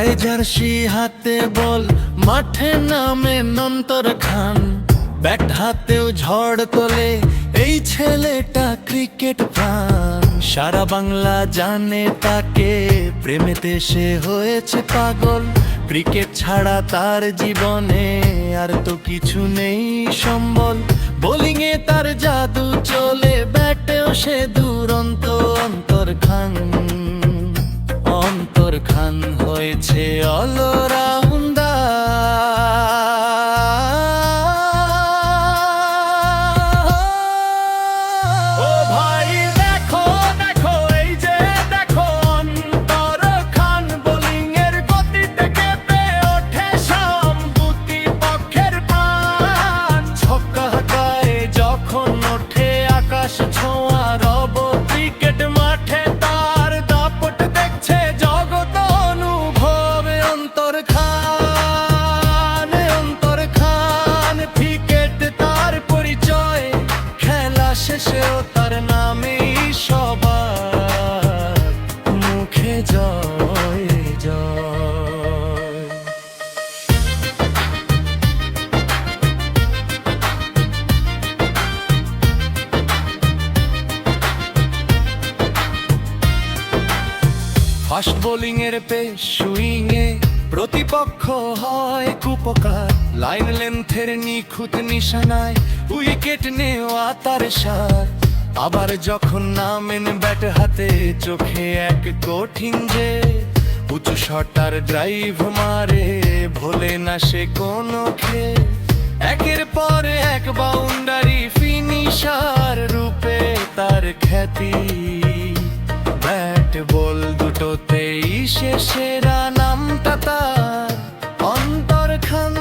পায়ে জার্সি হাতে বল মাঠে নামে অন্তর খান, ব্যাট হাতেও ঝড় তোলে এই ছেলেটা ক্রিকেট প্রাণ। সারা বাংলা জানে তাকে, প্রেমেতে সে হয়েছে পাগল। ক্রিকেট ছাড়া তার জীবনে আর তো কিছু নেই সম্বল। বোলিংয়ে তার জাদু চলে, ব্যাটেও সে দুরন্ত। অন্তর খান হয়েছে অলরাউন্ডার। ও ভাই দেখো দেখো এই যে দেখো অন্তর খান, বোলিং এর গতিতে কেঁপে ওঠে সম্মুতি পক্ষের প্রাণ। ছক্কা হাঁকায় যখন ওঠে আকাশ ছোঁয়া রব, ক্রিকেট মাঠে তার দাপট দেখছে জগৎ অনুভব। অন্তর খান ক্রিকেট তার পরিচয়, খেলা শেষেও তার নামেই সবার মুখে জয় জয়। ফাস্ট বোলিং এর পেস সুইং এ প্রতিপক্ষ হয় কুপকার। লাইন লেন্থের নিখুঁত নিশানায় উইকেট নেওয়া তার সার। আবার যখন নামেন ব্যাট হাতে চোখে এক কঠিন যে, উঁচু শটার ড্রাইভ মারে ভোলে না সে কোনো খেল। একের পর এক বাউন্ডারি ফিনিশার রূপে তার খ্যাতি। ব্যাট বল দুটোতেই সে সেরা, নামটা তার অন্তর খান।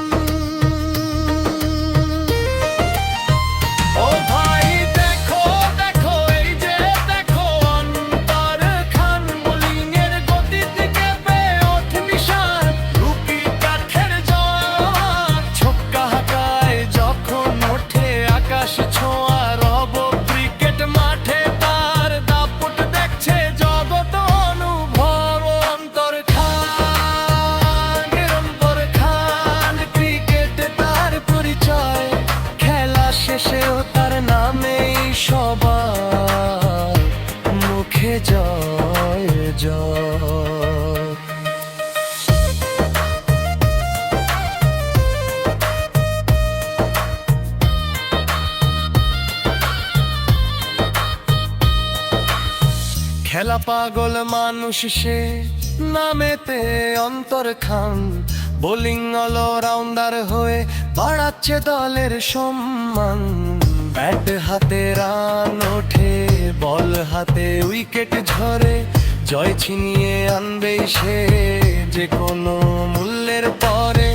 ও ভাই দেখো দেখো এই যে দেখো অন্তর খান, বোলিং এর গতিতে কেঁপে ওঠে নিশান রুকি কাঠের জয়। ছক্কা হাঁকায় যখন ওঠে আকাশ ছোঁয়া রব, ক্রিকেট মাঠে তার দাপট দেখছে জগৎ অনুভব। অন্তর খান ক্রিকেট তার পরিচয়, খেলা শেষেও তার নামেই সবার মুখে জয় জয়। খেলা পাগল মানুষ সে, নামেতে অন্তর খান। বোলিং অলরাউন্ডার হয়ে বাড়াচ্ছে দলের সম্মান। ব্যাট হাতে রান ওঠে, বল হাতে উইকেট ঝরে। জয় ছিনিয়ে আনবে সে যে কোনো মূল্যের পরে।